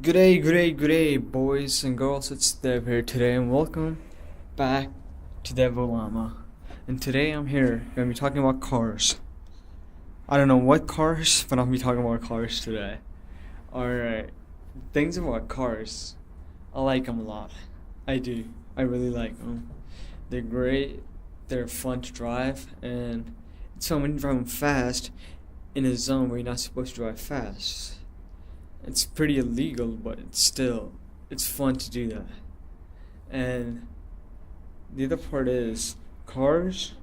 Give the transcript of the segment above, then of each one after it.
Good day, boys and girls. It's Dev here today, and welcome back to Dev Lama. And today I'm here, gonna be talking about cars. I don't know what cars, but I'll be talking about cars today. Alright, things about cars. I like them a lot. I do. I really like them. They're great, they're fun to drive, and so when you drive them fast in a zone where you're not supposed to drive fast. It's pretty illegal, but it's fun to do that. And the other part is cars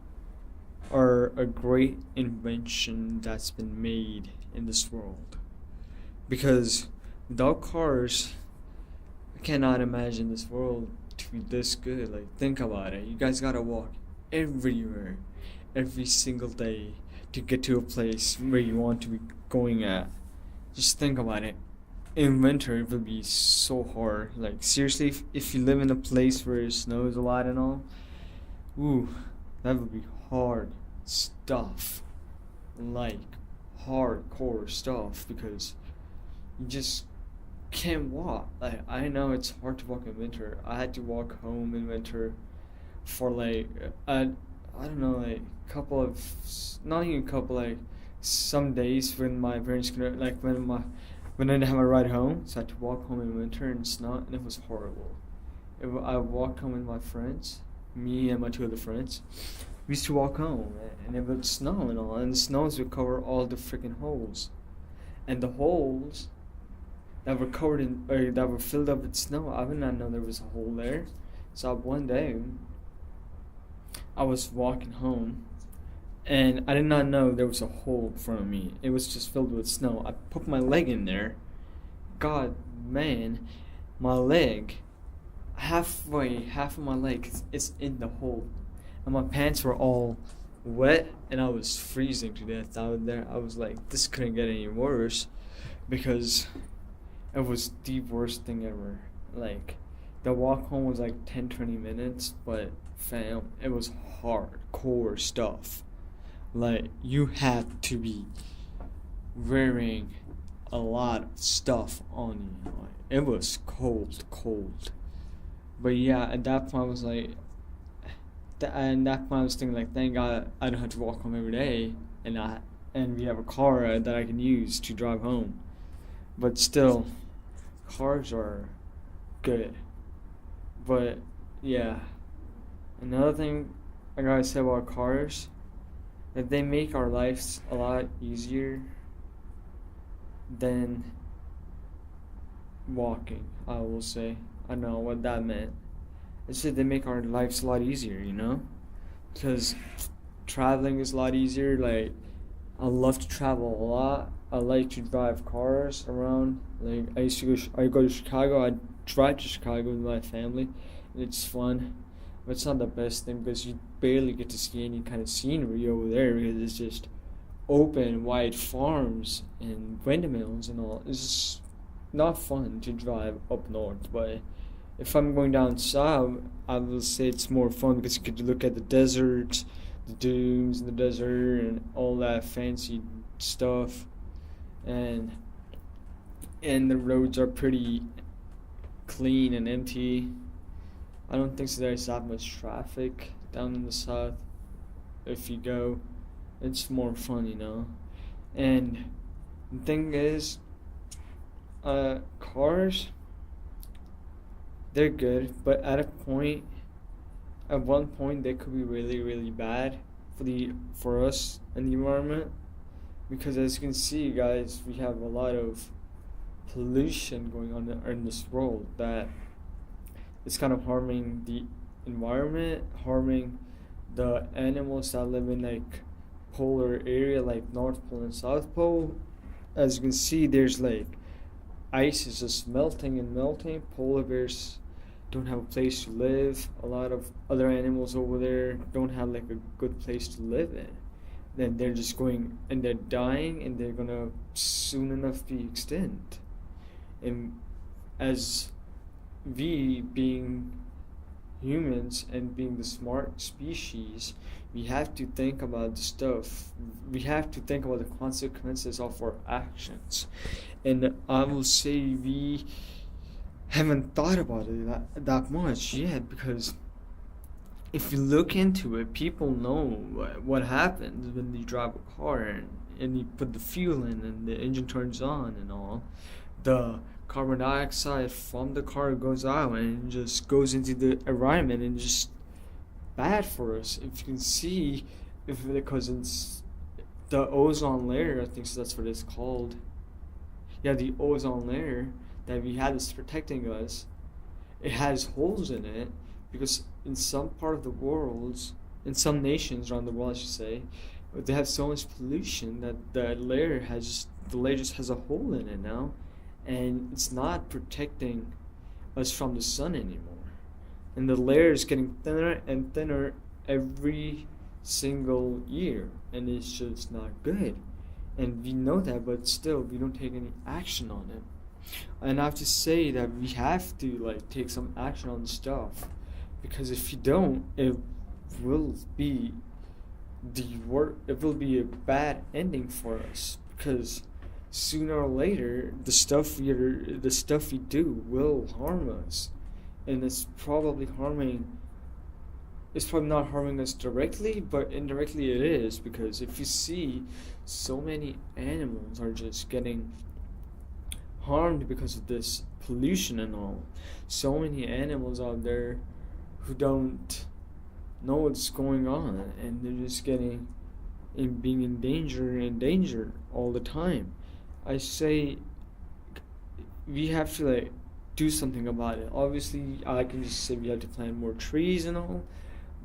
are a great invention that's been made in this world. Because without cars, I cannot imagine this world to be this good. Like, think about it. You guys gotta walk everywhere, every single day to get to a place where you want to be going at. Just think about it. In winter, it would be so hard. Like, seriously, if you live in a place where it snows a lot and all, ooh, that would be hard stuff. Like, hardcore stuff because you just can't walk. Like, I know it's hard to walk in winter. I had to walk home in winter for like, I don't know, like, couple of, not even couple, like, some days when my parents could, like, when I didn't have a ride home, so I had to walk home in winter and snow, and it was horrible. I walked home with my friends, me and my two other friends. We used to walk home, and it would snow and all, and the snows would cover all the freaking holes. And the holes that were covered in, or that were filled up with snow, I did not know there was a hole there. So one day, I was walking home, and I did not know there was a hole in front of me. It was just filled with snow. I put my leg in there. God, man, my leg, half of my leg is in the hole. And my pants were all wet, and I was freezing to death out there. I was like, this couldn't get any worse because it was the worst thing ever. Like, the walk home was like 10-20 minutes, but fam, it was hardcore stuff. Like, you had to be wearing a lot of stuff on you. Like, it was cold. But yeah, at that point I was like, and that point I was thinking like, thank God I don't have to walk home every day, and we have a car that I can use to drive home. But still, cars are good. But yeah, another thing I gotta say about cars, that they make our lives a lot easier than walking, I will say. I don't know what that meant. I said they make our lives a lot easier, you know? Because traveling is a lot easier. Like, I love to travel a lot. I like to drive cars around. Like, I go to Chicago. I drive to Chicago with my family, and it's fun. But it's not the best thing because you barely get to see any kind of scenery over there because it's just open, wide farms and windmills and all. It's just not fun to drive up north. But if I'm going down south, I will say it's more fun because you could look at the desert, the dunes in the desert, and all that fancy stuff. And the roads are pretty clean and empty. I don't think so there's that much traffic down in the south. If you go, it's more fun, you know. And the thing is, cars, they're good, but at one point, they could be really, really bad for us and the environment. Because as you can see, guys, we have a lot of pollution going on in this world that it's kind of harming the environment, harming the animals that live in like polar area like North Pole and South Pole. As you can see, there's like ice is just melting and melting. Polar bears don't have a place to live. A lot of other animals over there don't have like a good place to live in. Then they're just going and they're dying, and they're gonna soon enough be extinct. And as we being humans and being the smart species, We have to think about the stuff. We have to think about the consequences of our actions. And I will say we haven't thought about it that much yet, because if you look into it, people know what happens when you drive a car, and you put the fuel in and the engine turns on and all. The carbon dioxide from the car goes out and it just goes into the environment and just bad for us. If you can see, if because it's the ozone layer, I think so that's what it's called. Yeah, the ozone layer that we had is protecting us. It has holes in it because in some part of the world, in some nations around the world, I should say, they have so much pollution that the layer just has a hole in it now, and it's not protecting us from the sun anymore. And the layer is getting thinner and thinner every single year, and it's just not good. And we know that, but still we don't take any action on it. And I have to say that we have to take some action on stuff, because if you don't, will be it will be a bad ending for us, because sooner or later the stuff we do will harm us, and it's probably not harming us directly, but indirectly it is, because if you see, so many animals are just getting harmed because of this pollution and all. So many animals out there who don't know what's going on, and they're just being in danger all the time. I say we have to do something about it. Obviously, I can just say we have to plant more trees and all,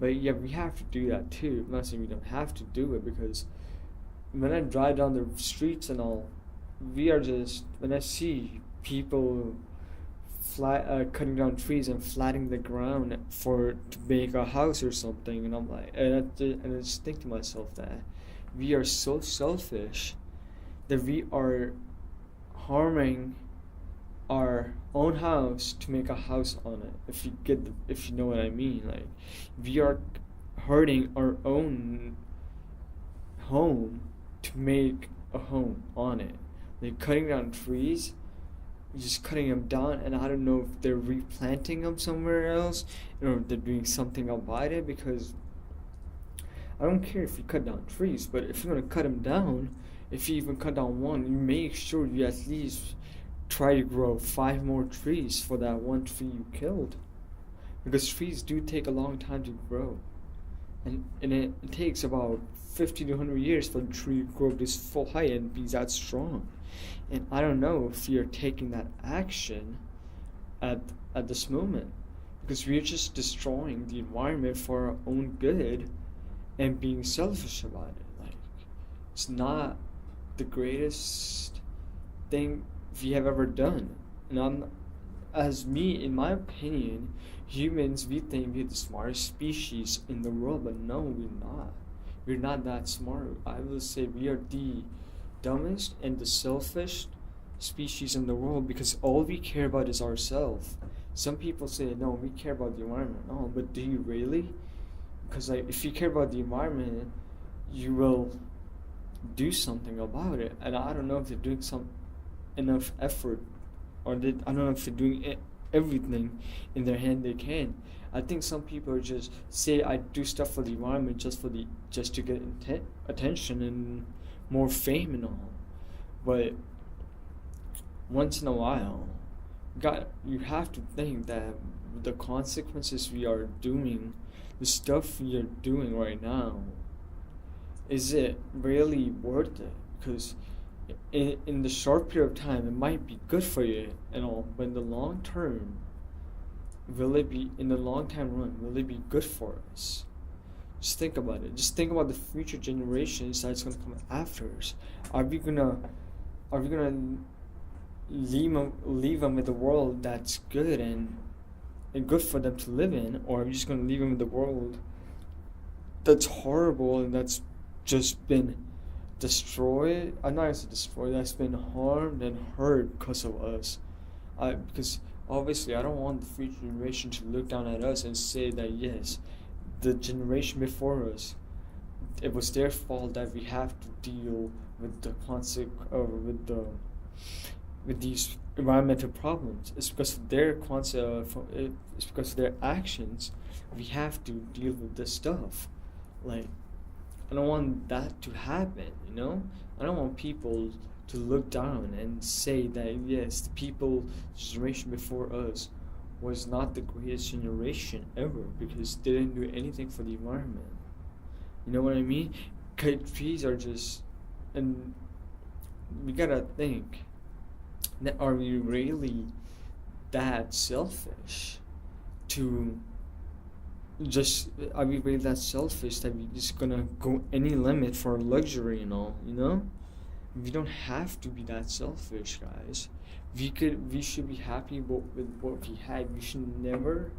but yeah, we have to do that too. I'm not saying we don't have to do it, because when I drive down the streets and all, when I see people cutting down trees and flattening the ground to make a house or something, and I'm like, and I just think to myself that we are so selfish that we are harming our own house to make a house on it. If you know what I mean, we are hurting our own home to make a home on it. Cutting down trees, just cutting them down, and I don't know if they're replanting them somewhere else or if they're doing something about it, because I don't care if you cut down trees, but if you're going to cut them down, if you even cut down one, you make sure you at least try to grow 5 more trees for that one tree you killed, because trees do take a long time to grow, and it takes about 50 to 100 years for the tree to grow this full height and be that strong. And I don't know if we are taking that action at this moment, because we are just destroying the environment for our own good and being selfish about it. It's not the greatest thing we have ever done. And in my opinion, humans, we think we're the smartest species in the world, but no, we're not. We're not that smart. I will say we are the dumbest and the selfish species in the world, because all we care about is ourselves. Some people say, no, we care about the environment. No, but do you really? Because if you care about the environment, you will do something about it. And I don't know if they're doing enough effort, or I don't know if they're doing everything in their hand they can. I think some people just say, I do stuff for the environment just to get attention and more fame and all. But once in a while, you have to think that the consequences we are doing, the stuff we are doing right now, is it really worth it? Because in the short period of time, it might be good for you and all, but in the long term, will it be good for us? Just think about it. Just think about the future generations that's gonna come after us. Are we gonna leave them with a world that's good and good for them to live in, or are we just gonna leave them in the world that's horrible and that's just been destroyed? I'm not gonna say destroyed. That's been harmed and hurt because of us. Because obviously, I don't want the future generation to look down at us and say that yes, the generation before us it was their fault that we have to deal with the concept or with these environmental problems. It's because of their concept. It's because of their actions. We have to deal with this stuff. Like, I don't want that to happen. I don't want people to look down and say that yes, the people generation before us was not the greatest generation ever because they didn't do anything for the environment. You know what I mean? Trees are just, and we gotta think, are we really that selfish to just, are we really that selfish that we just gonna go any limit for luxury and all, We don't have to be that selfish, guys. We should be happy with what we had. We should never,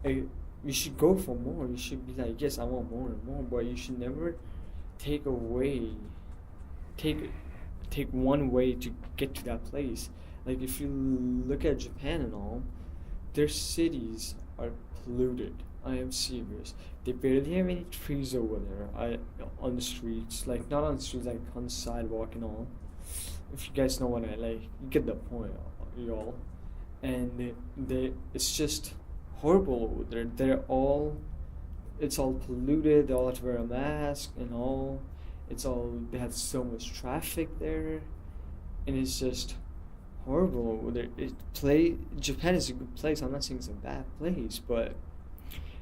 we should go for more. You should be like, yes, I want more and more, but you should never take away, take one way to get to that place. Like, if you look at Japan and all, their cities are polluted. I am serious. They barely have any trees over there. On the streets, like not on the streets, like on the sidewalk and all. If you guys know what I like, you get the point, y'all. And it's just horrible over there. It's all polluted. They all have to wear a mask and all. They have so much traffic there, and it's just horrible over there. Japan is a good place. I'm not saying it's a bad place, but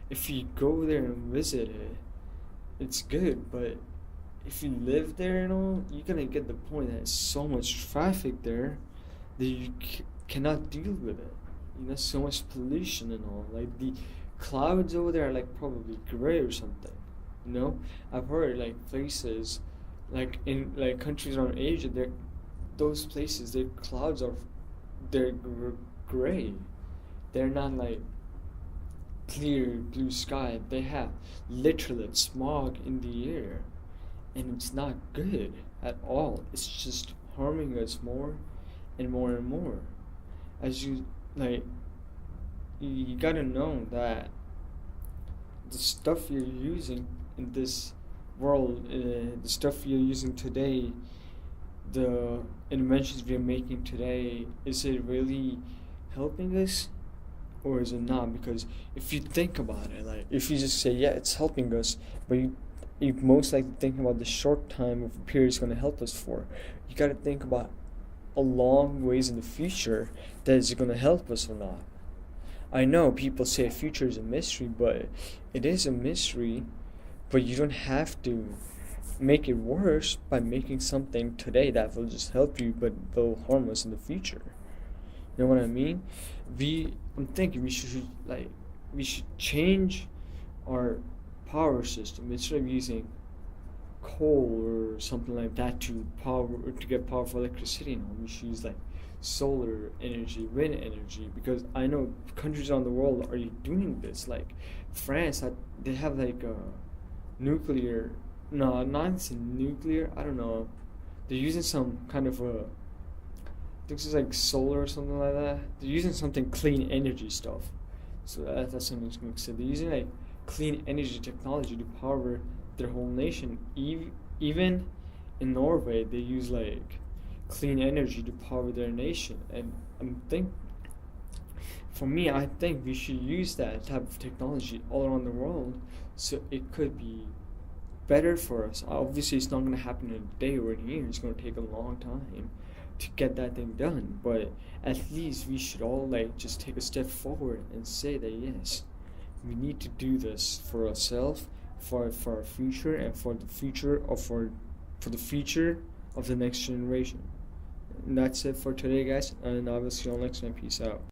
if you go there and visit it, it's good. But if you live there and all, you're gonna get the point that there's so much traffic there that you cannot deal with it. So much pollution and all. Like, the clouds over there are like probably gray or something. I've heard like places, like in like countries around Asia, those places, their clouds they're gray. They're not like clear blue sky. They have literally smog in the air, and it's not good at all. It's just harming us more and more and more. As you gotta know that the stuff you're using in this world, the stuff you're using today, the inventions we're making today, is it really helping us or is it not? Because if you think about it, like if you just say, yeah, it's helping us, but you most likely think about the short time of period it's going to help us for. You got to think about a long ways in the future that is it going to help us or not. I know people say future is a mystery, but it is a mystery, but you don't have to make it worse by making something today that will just help you but will harm us in the future. You know what I mean? I'm thinking we should change our power system. Instead of using coal or something like that to get power for electricity, we should use like solar energy, wind energy, because I know countries around the world are doing this. Like France, they have like a nuclear, no, not nuclear, I don't know. They're using some kind of I think it's like solar or something like that. They're using something clean energy stuff. So that's something to mix it. They're using like clean energy technology to power their whole nation. Even in Norway, they use like clean energy to power their nation. And I think we should use that type of technology all around the world, so it could be better for us. Obviously, it's not going to happen in a day or in a year. It's going to take a long time to get that thing done, but at least we should all like just take a step forward and say that yes, we need to do this for ourselves, for our future, and for the future of the next generation. And that's it for today, guys, and I will see you all next time. Peace out.